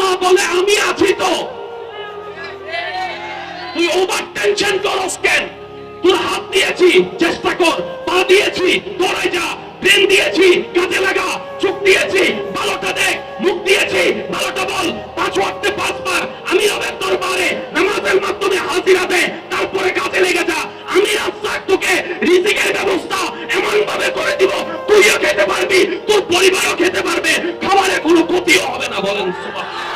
আল্লাহ বলে আমি আছি তো, তুই ওভার টেনশন করস কেন? তোর হাত দিয়েছি, চেষ্টা কর, পা দিয়েছি, দৌড়ে যা, ব্রেন দিয়েছি, কাজে লাগা, চোখ দিয়েছি, ভালোটা দেখ, মুখ দিয়েছি, ভালোটা বল, 5 ওয়াক্তে 5 বার আমি রবের দরবারে নামাজের মাধ্যমে হাজিরা দে, তারপরে কাজে লেগে যা। আমি রাস্তায় তোকে রিজিকের ব্যবস্থা এমন ভাবে করে দিব, তুইও খেতে পারবি, তোর পরিবারও খেতে পারবে, খাবারে কোনো ক্ষতিও হবে না। বলেন সুবহানাল্লাহ।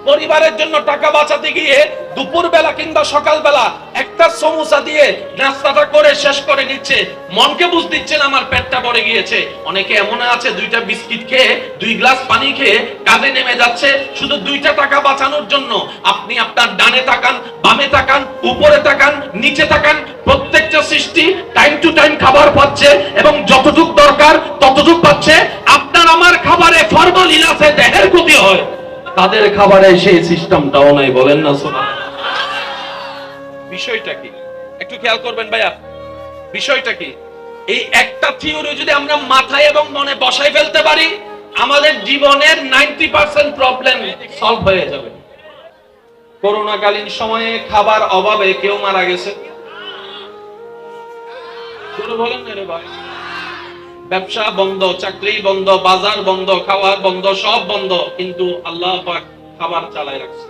পরিবারের জন্য টাকা বাঁচাতে গিয়ে দুপুর বেলা কিংবা সকাল বেলা একটা সমোসা দিয়ে নাস্তাটা করে শেষ করে নিচ্ছে, মনকে বুঝ দিচ্ছেন আমার পেটটা ভরে গিয়েছে। অনেকে এমন আছে 2টা বিস্কিট খেয়ে 2 গ্লাস পানি খেয়ে কাজে নেমে যাচ্ছে শুধু 2টা টাকা বাঁচানোর জন্য। আপনি আপনার ডানে তাকান, বামে তাকান, উপরে তাকান, নিচে তাকান, প্রত্যেকটা সৃষ্টি টাইম টু টাইম খাবার পাচ্ছে এবং যতটুকু দরকার ততটুকু পাচ্ছে। আপনার আমার খাবারে ফরমালিন আছে, দেহের ক্ষতি হয়, তাদের খাবারে সেই সিস্টেমটাও নাই। বলেন না সুবহানাল্লাহ। বিষয়টা কি একটু খেয়াল করবেন ভাইয়া, বিষয়টা কি? এই একটা থিওরি যদি আমরা মাথায় এবং মনে বসাই ফেলতে পারি, আমাদের জীবনের 90% প্রবলেম সলভ হয়ে যাবে। করোনাকালীন সময়ে খাবার অভাবে কেউ মারা গেছে? কেউ বলেন না রে ভাই। ব্যবসা বন্ধ, চাকরি বন্ধ, বাজার বন্ধ, খাওয়ার বন্ধ, সব বন্ধ, কিন্তু আল্লাহ পাক খাবার চালায় রাখছে।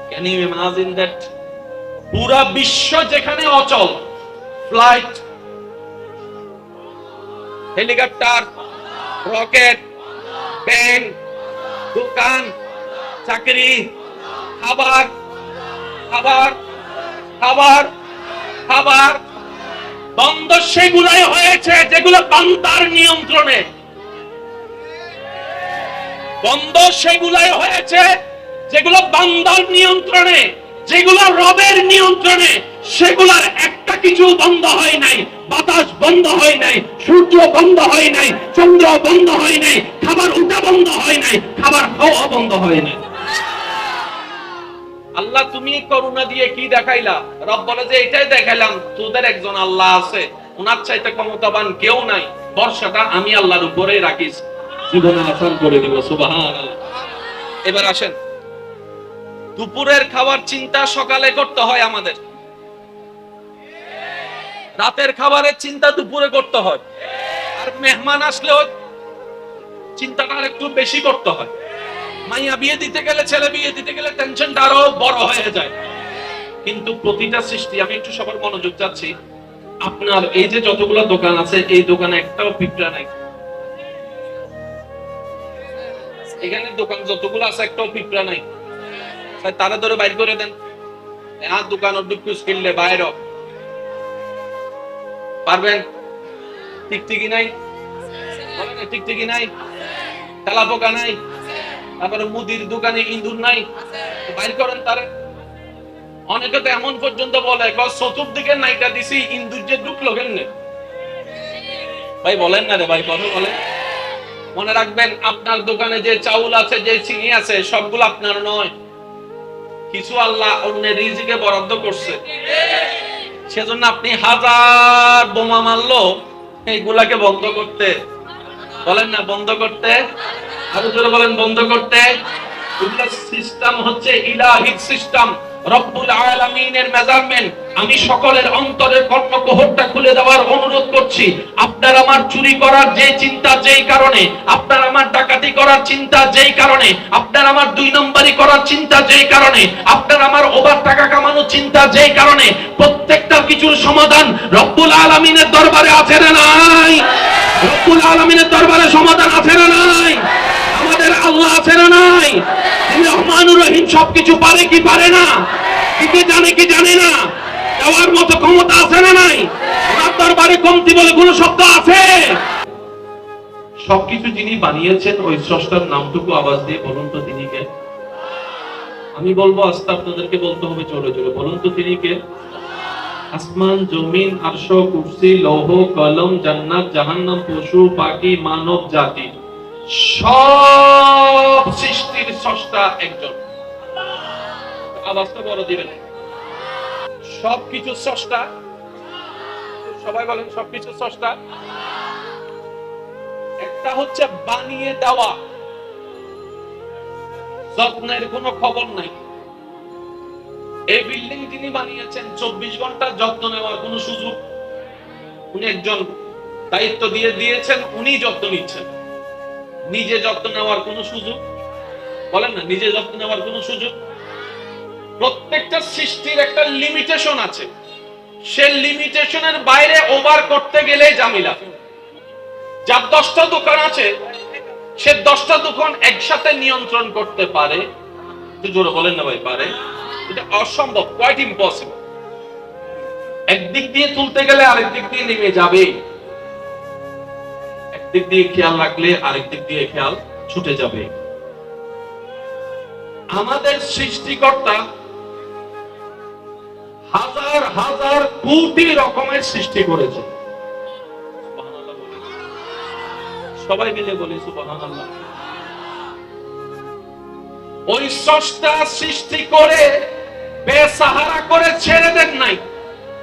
Can you imagine that? পুরা বিশ্ব যেখানে অচল, ফ্লাইট, হেলিকপ্টার, রকেট, ব্যাংক, দোকান, চাকরি, খাবার খাবার খাবার খাবার বন্ধ সেগুলাই হয়েছে যেগুলো বান্দার নিয়ন্ত্রণে। বন্ধ সেগুলাই হয়েছে যেগুলো বান্দার নিয়ন্ত্রণে, যেগুলো রবের নিয়ন্ত্রণে, সেগুলার একটা কিছু বন্ধ হয় নাই। বাতাস বন্ধ হয় নাই, সূর্য বন্ধ হয় নাই, চন্দ্র বন্ধ হয় নাই, খাবার উঠা বন্ধ হয় নাই, খাবার খাওয়া বন্ধ হয় নাই। আল্লাহ তুমি করুণা দিয়ে কি দেখাইলা? রব বলে যে এটাই দেখাইলাম, তোদের একজন আল্লাহ আছে, ওনার চাইতে ক্ষমতাবান কেউ নাই, বর্ষাটা আমি আল্লাহর উপরেই রাখিস, জীবনে আসান করে দিব। সুবহানাল্লাহ। এবার আসেন, দুপুরের খাবার চিন্তা সকালে করতে হয় আমাদের, রাতের খাবারের চিন্তা দুপুরে করতে হয়, আর মেহমান আসলেও চিন্তাটা একটু বেশি করতে হয়। মাইয়া বিয়ে দিতে গেলে, ছেলে বিয়ে দিতে গেলে টেনশনটা আরো বড় হয়ে যায়। কিন্তু প্রতিটা সৃষ্টি, আমি একটু সবার মনোযোগ চাচ্ছি, আপনার এই যে যতগুলো দোকান আছে, এই দোকানে একটাও পিঁপড়া নাই। এখানে দোকান যতগুলো আছে একটাও পিঁপড়া নাই। তারা ধরে বাইর করে দেন, আর দোকান ডুকুস কিনলে বাইর পারবেন? টিকটিকি নাই, টিকটিকি নাই, তেলা পোকা নাই, তারপরে মুদির দোকানে ইঁদুর নাই, বাইর করেন তারে। অনেকে তো এমন পর্যন্ত বলে, চতুর্দিকে নাইকা দিছি, ইঁদুর যে ঢুকলো কেমনে? ভাই বলেন না রে ভাই, কথা বলেন। মনে রাখবেন, আপনার দোকানে যে চাউল আছে, যে চিনি আছে, সবগুলো আপনার নয়, কিছু আল্লাহ অন্যের রিজিকে বরাদ্দ করছে। সেজন্য আপনি হাজার বোমা মারলো এইগুলাকে বন্ধ করতে, বলেন না বন্ধ করতে, আরো জোরে বলেন বন্ধ করতে। এগুলা সিস্টেম হচ্ছে ইলাহিক সিস্টেম, রব্বুল আলামিনের মেজারমেন্ট। আমি সকলের অন্তরের কর্ণকুহরটা খুলে দেওয়ার অনুরোধ করছি। আপনার আমার চুরি করার যে চিন্তা যেই কারণে, আপনার আমার ডাকাতি করার চিন্তা যেই কারণে, আপনার আমার 2 নম্বরি করার চিন্তা যেই কারণে, আপনার আমার ওভার টাকা কামানোর চিন্তা যেই কারণে, প্রত্যেকটা কিছুর সমাধান রব্বুল আলামিনের দরবারে আছে না নাই? রব্বুল আলামিনের দরবারে সমাধান আছে না নাই? আমাদের আল্লাহ আছে না নাই? তিনি রহমানুর রহিম, সবকিছু পারে কি পারে না? কি জানে কি জানে না? দেওয়ার মতো ক্ষমতা আছে না নাই? ওনার দরবারে কমতি বলে কোন শব্দ আছে? সবকিছু যিনি বানিয়েছেন, ওই স্রষ্টার নামটুকু আওয়াজ দিয়ে বলুন তো তিনি কে? আমি বলবো, আস্তে আপনাদেরকে বলতে হবে জোরে জোরে, বলুন তো তিনি কে? আসমান, জমিন, আরশ, কুরসি, লৌহ, কলম, জান্নাত, জাহান্নাম, পশু পাখি, মানব জাতি, সব সৃষ্টির স্রষ্টা একজন। আওয়াজটা বড় দিবেন। সবকিছু স্রষ্টা, সবাই বলেন সবকিছু স্রষ্টা। একটা হচ্ছে বানিয়ে দেওয়া, যত্নের কোনো খবর নাই। এই বিল্ডিং যিনি বানিয়েছেন 24 ঘন্টা যত্ন নেওয়ার কোনো সুযোগ, উনি একজন দায়িত্ব দিয়ে দিয়েছেন, উনি যত্ন নিচ্ছেন। নিজে যত্ন নেওয়ার কোনো সুযোগ, বলেন না, নিজে যত্ন নেওয়ার কোনো সুযোগ। প্রত্যেকটা সৃষ্টির একটা লিমিটেশন আছে, সে লিমিটেশনের বাইরে ওভার করতে গেলে ঝামেলা। যার 10টা দোকান আছে, সে 10টা দোকান একসাথে নিয়ন্ত্রণ করতে পারে, একটু জোরে বলেন না ভাই, পারে? এটা অসম্ভব, কোয়াইট ইম্পসিবল। একদিক দিয়ে তুলতে গেলে আরেক দিক দিয়ে নেমে যাবে, একদিক দিয়ে খেয়াল রাখলে আরেক দিক দিয়ে খেয়াল ছুটে যাবে। আমাদের সৃষ্টিকর্তা হাজার হাজার কোটি রকমের সৃষ্টি করেছে। সবাই মিলে বলি সুবহানাল্লাহ। ওই স্রষ্টা সৃষ্টি করে বেসাহারা করে ছেড়ে দেন নাই।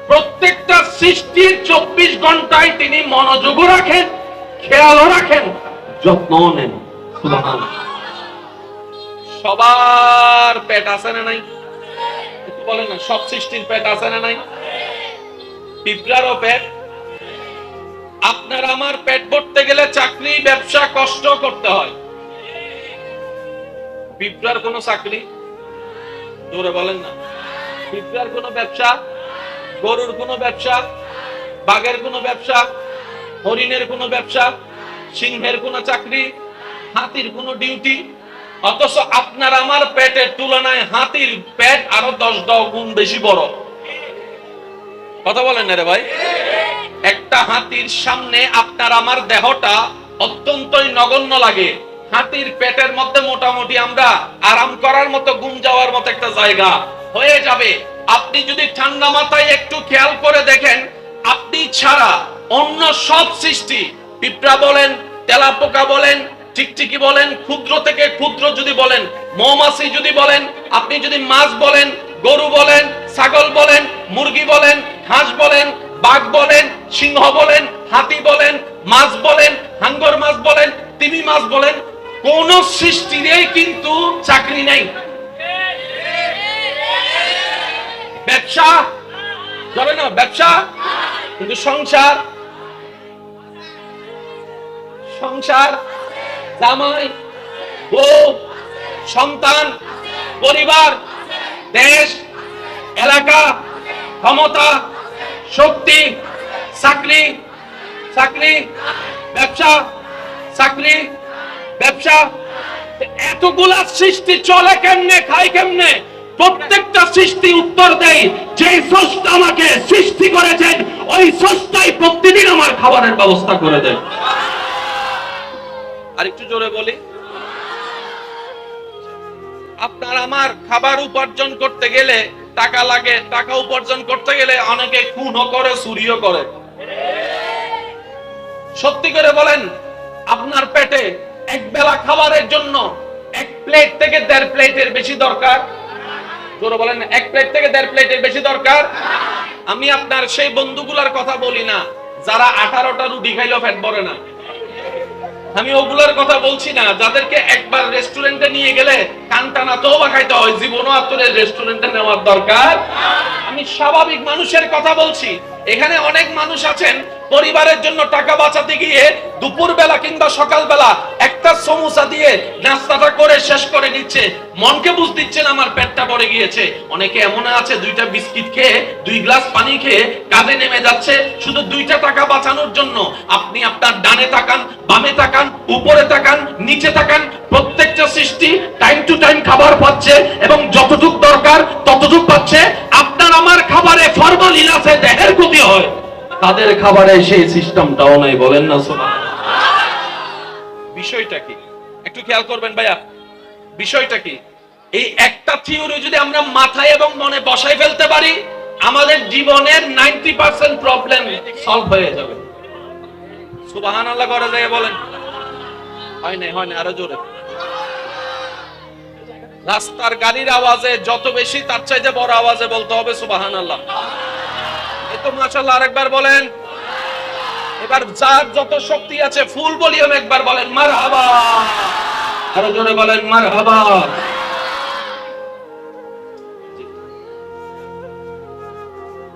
প্রত্যেকটা সৃষ্টির 24 ঘন্টায় তিনি মনোযোগ রাখেন, খেয়াল রাখেন, যত্ন নেন। সুবহানাল্লাহ। সবার পেট আছে না নাই? বলেন না, সব সৃষ্টির পেট আছে না নাই? পিঁপড়ারও পেট। আপনার আমার পেট ভরতে গেলে চাকরি, ব্যবসা, কষ্ট করতে হয়। পিঁপড়ার কোনো চাকরি, জোরে বলেন না, পিঁপড়ার কোনো ব্যবসা, গরুর কোনো ব্যবসা, বাঘের কোনো ব্যবসা, হরিণের কোনো ব্যবসা, সিংহের কোনো চাকরি, হাতির কোনো ডিউটি। অথচ আপনার আমার পেটের তুলনায় হাতির পেট আরো 10 গুণ বেশি বড়। কথা বলেন না রে ভাই? একটা হাতির সামনে আপনার আমার দেহটা অত্যন্তই নগণ্য লাগে। হাতির পেটের মধ্যে মোটামুটি আমরা আরাম করার মতো, ঘুম যাওয়ার মতো একটা জায়গা হয়ে যাবে। আপনি যদি ঠান্ডা মাথায় একটু খেয়াল করে দেখেন, আপনি ছাড়া অন্য সব সৃষ্টি, পিঁপড়া বলেন, তেলাপোকা বলেন, টিকটিকি বলেন, ক্ষুদ্র থেকে ক্ষুদ্র যদি বলেন, মৌমাছি যদি বলেন, আপনি যদি মাছ বলেন, গরু বলেন, ছাগল বলেন, মুরগি বলেন, হাঁস বলেন, বাঘ বলেন, সিংহ বলেন, হাতি বলেন, মাছ বলেন, হাঙ্গর মাছ বলেন, তিমি মাছ বলেন, কোন সৃষ্টিরই কিন্তু চাকরি নাই। ব্যবসা চলে না, ব্যবসা, কিন্তু সংসার, সংসার, জামাই, বউ, সন্তান, পরিবার, দেশ, এলাকা, ক্ষমতা, শক্তি, চাকরি, চাকরি, ব্যবসা, চাকরি, ব্যবসা। এতগুলা সৃষ্টি চলে কেমনে, খায় কেমনে? প্রত্যেকটা সৃষ্টি উত্তর দেয়, যে স্রষ্টা আমাকে সৃষ্টি করেছেন ওই স্রষ্টাই প্রতিদিন আমার খাবারের ব্যবস্থা করে দেয়। আর একটু জোরে বলি, আপনার আমার খাবার উপার্জন করতে গেলে টাকা লাগে, টাকা উপার্জন করতে গেলে অনেকে খুনও করে, চুরিও করে। সত্যি করে বলেন, আপনার পেটে এক বেলা খাবারের জন্য 1 প্লেট থেকে 1.5 প্লেটের বেশি দরকার। জোরে বলেন, 1 প্লেট থেকে 1.5 প্লেটের বেশি দরকার। আমি আপনার সেই বন্ধুগুলার কথা বলি না যারা 18টা রুটি খাইলেও পেট ভরে না। আমি ওগুলোর কথা বলছি না যাদেরকে একবার রেস্টুরেন্টে নিয়ে গেলে কানটানা তওবা খাইতে হয়, জীবনও আপনাদের রেস্টুরেন্টে নেওয়ার দরকার। আমি স্বাভাবিক মানুষের কথা বলছি। এখানে অনেক মানুষ আছেন পরিবারের জন্য টাকা বাঁচাতে গিয়ে দুপুর বেলা কিংবা সকাল বেলা একটা সমোসা দিয়ে নাস্তাটা করে শেষ করে নিচ্ছে, মনকে বুঝ দিচ্ছেন আমার পেটটা ভরে গিয়েছে। অনেকে এমন আছে 2টা বিস্কিট খেয়ে 2 গ্লাস পানি খেয়ে কাজে নেমে যাচ্ছে শুধু 2টা টাকা বাঁচানোর জন্য। আপনি আপনার ডানে তাকান, বামে তাকান, উপরে তাকান, নিচে তাকান, প্রত্যেকটা সৃষ্টি টাইম টু টাইম খাবার পাচ্ছে এবং যতটুক দরকার ততটুক পাচ্ছে। আপনার আমার খাবারে ফরমালিন আছে, দেহের ক্ষতি হয়, তাদের খাবারে সেই সিস্টেমটাও নাই। বলেন না সুবহানাল্লাহ। বিষয়টা কি একটু খেয়াল করবেন ভাইয়া, বিষয়টা কি? এই একটা থিওরি যদি আমরা মাথায় এবং মনে বসাই ফেলতে পারি, আমাদের জীবনের 90% প্রবলেম সলভ হয়ে যাবে। সুবহানাল্লাহ করে যায় বলেন। হয় না, হয় না, আরো জোরে। রাস্তার গাড়ির আওয়াজে যত বেশি তার চাইতে বড় আওয়াজে বলতে হবে সুবহানাল্লাহ। এতো মাশাআল্লাহ, আরেকবার বলেন। এবার যার যত শক্তি আছে ফুল ভলিউম একবার বলেন মারহাবা, আরো জোরে বলেন মারহাবা।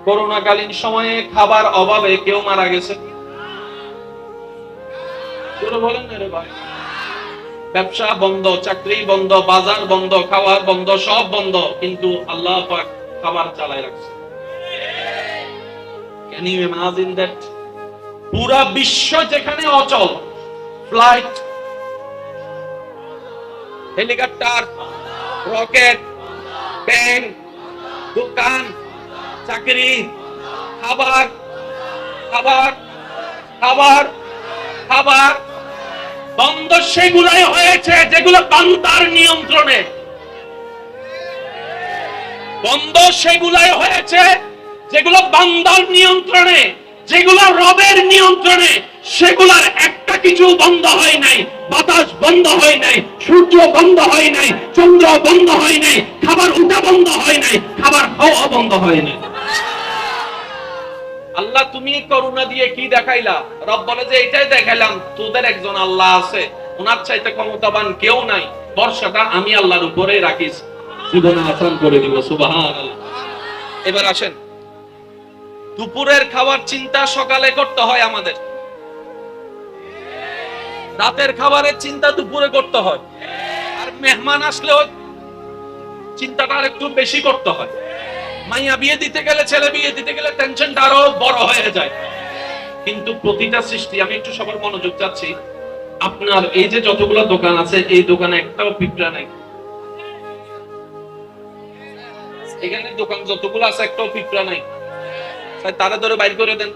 করোনাকালীন সময়ে খাবার অভাবে কেউ মারা গেছে? বলেন না রে ভাই। ব্যবসা বন্ধ, চাকরি বন্ধ, বাজার বন্ধ, খাওয়ার বন্ধ, সব বন্ধ, কিন্তু আল্লাহ পাক খাবার চালায় রাখছে। Can you imagine that? পুরা বিশ্ব যেখানে অচল, ফ্লাইট, হেলিকপ্টার, রকেট, ব্যাংক, দোকান, চাকরি, খাবার খাবার খাবার খাবার বন্ধ সেগুলাই হয়েছে যেগুলো বান্দার নিয়ন্ত্রণে। বন্ধ সেগুলাই হয়েছে যেগুলো বান্দার নিয়ন্ত্রণে, যেগুলো রবের নিয়ন্ত্রণে। সেগুলার একটা কিছু বন্ধ হয় নাই। বাতাস বন্ধ হয় নাই, সূর্য বন্ধ হয় নাই, চন্দ্র বন্ধ হয় নাই, খাবার উঠা বন্ধ হয় নাই, খাবার খাওয়া বন্ধ হয় নাই। আল্লাহ তুমি করুণা দিয়ে কি দেখাইলা? রব বলে যে এটাই দেখাইলাম, তোদের একজন আল্লাহ আছে, ওনার চাইতে ক্ষমতাবান কেউ নাই। বর্ষাটা আমি আল্লাহর উপরে রাখিস, জীবনে আসান করে দিব। সুবহানাল্লাহ। এবার আসেন, দুপুরের খাবার চিন্তা সকালে করতে হয় আমাদের, রাতের খাবারের চিন্তা দুপুরে করতে হয়, আর মেহমান আসলেও চিন্তাটা আর একটু বেশি করতে হয়। মাইয়া বিয়ে দিতে গেলে, ছেলে বিয়ে দিতে গেলে টেনশনটা আরো বড় হয়ে যায়। কিন্তু প্রতিটা সৃষ্টি, আমি একটু সবার মনোযোগ চাচ্ছি, আপনার এই যে যতগুলো দোকান আছে, এই দোকানে একটাও পিঁপড়া নাই। এখানে দোকান যতগুলো আছে একটাও পিঁপড়া নাই। তারা ধরে বাইর করে দেন।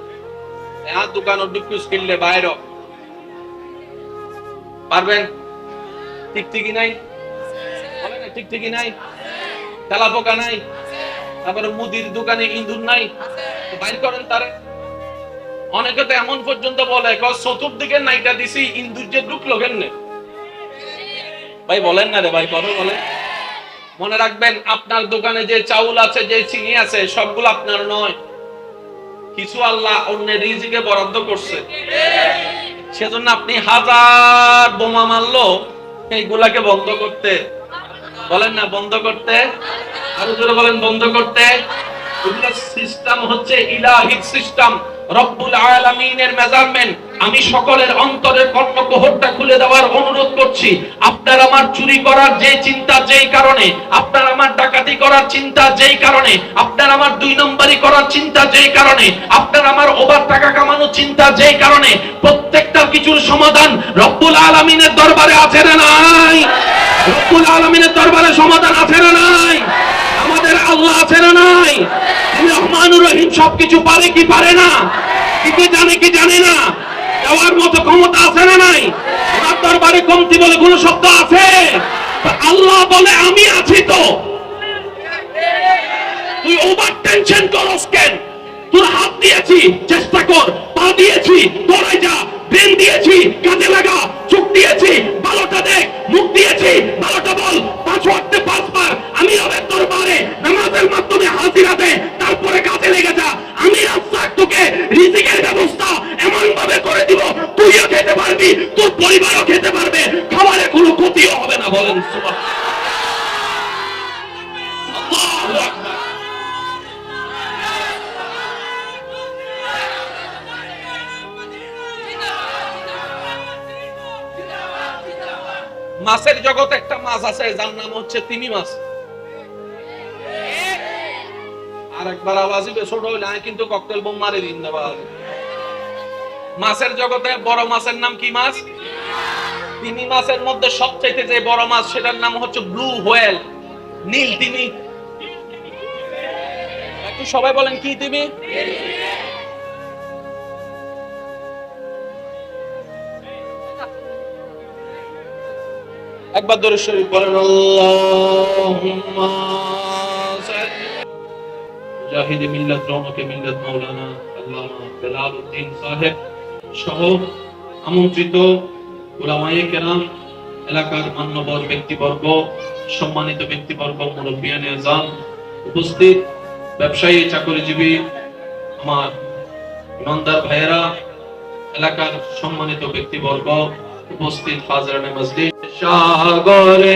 দোকান ডিকুস কিনলে বাইর পারবেন? টিকটিকি নাই, বলেন না টিকটিকি নাই, তেলাপোকা নাই, তারপরে মুদির দোকানে ইঁদুর নাই, বাইর করেন তারে। অনেকে তো এমন পর্যন্ত বলে চতুর্দিকে নাইটা দিছি, ইঁদুর যে ঢুকলো কেমনে? ভাই বলেন না রে ভাই, কথা বলেন। মনে রাখবেন, আপনার দোকানে যে চাউল আছে, যে চিনি আছে, সবগুলো আপনার নয়। কিছু আল্লাহ অন্যের রিজিকে বরাদ্দ করছে। সেজন্য আপনি হাজার বোমা মারলো এইগুলাকে বন্ধ করতে, বলেন না বন্ধ করতে, আরো জোরে বলেন বন্ধ করতে। এগুলো সিস্টেম হচ্ছে ইলাহিক সিস্টেম, রব্বুল আলামিনের মেজারমেন্ট। আমি সকলের অন্তরের কর্ণকুহরটা খুলে দেওয়ার অনুরোধ করছি। আপনার আমার চুরি করার যে চিন্তা, যেই কারণে আপনার আমার ডাকাতি করার চিন্তা, যেই কারণে আপনার আমার দুই নম্বরি করার চিন্তা, যেই কারণে আপনার আমার ওভার টাকা কামানোর চিন্তা, যেই কারণে প্রত্যেকটা কিছুর সমাধান রব্বুল আলামিনের দরবারে আছে না নাই? রব্বুল আলামিনের দরবারে সমাধান আছে না নাই? আমাদের আল্লাহ আছে না নাই? রহমানুর রহিম সবকিছু পারে কি পারে না? কি জানে কি জানে না? দেওয়ার মতো ক্ষমতা আছে না নাই? ওনার দরবারে কমতি বলে কোন শব্দ আছে? আল্লাহ বলে আমি আছি তো, তুই ওভার টেনশন করস কেন? তোর হাত দিয়েছি, চেষ্টা কর, পা দিয়েছি, দৌড়াই যা, ব্রেন দিয়েছি, কাজে লাগা, চোখ দিয়েছি, ভালোটা দেখ, মুখ দিয়েছি, ভালোটা বল, 5 ওয়াক্তে 5 বার আমি রবের দরবারে নামাজের মাধ্যমে হাজিরা দে, তারপরে কাজে লেগে যা। আমি রাস্তায় তোকে রিজিকের ব্যবস্থা এমন ভাবে করে দিব, তুইও খেতে পারবি, তোর পরিবারও খেতে পারবে, খাবারে কোনো ক্ষতিও হবে না। বলেন সুবহানাল্লাহ। আল্লাহু আকবার। মাছের জগতে একটা মাছ আছে, যার নাম হচ্ছে তিমি মাছ। আর একবার আওয়াজ দিবে ছোট হইলে আমি কিন্তু ককটেল বোম মারি দিন না। মাছের জগতে বড় মাছের নাম কি মাছ? তিমি মাছের মধ্যে সবচেয়ে যে বড় মাছ, সেটার নাম হচ্ছে ব্লু হোয়েল, নীল তিমি। একটু সবাই বলেন কি তিমি? একবার দরুদ শরীফ পড়েন। আল্লাহুম্মা জাহিদ মিল্লাত রৌনকে মিল্লাত মাওলানা আল্লামা বেলালউদ্দিন সাহেব সহ আমন্ত্রিত উলামায়ে কেরাম, এলাকার মান্যবর ব্যক্তিবর্গ, সম্মানিত ব্যক্তিবর্গ, মুরব্বিয়ানে আযাম, উপস্থিত ব্যবসায়ী, চাকরিজীবী, আমার ইমানদার ভাইয়েরা, এলাকার সম্মানিত ব্যক্তিবর্গ, উপস্থিত হাজরানে মসজিদ, সাগরে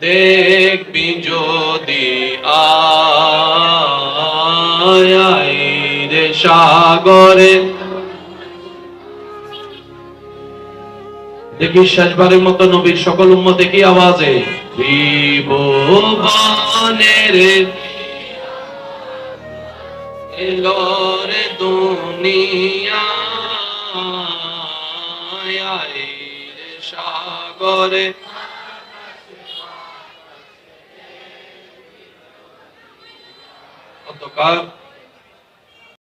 দেখবি যদি আয় রে সাগরে, দেখি শেষবারের মতো নবীর সকল উম্মতে কি আওয়াজে ত্রিভুবনের এলোরে দুনিয়া রে সাগরে, অন্ধকার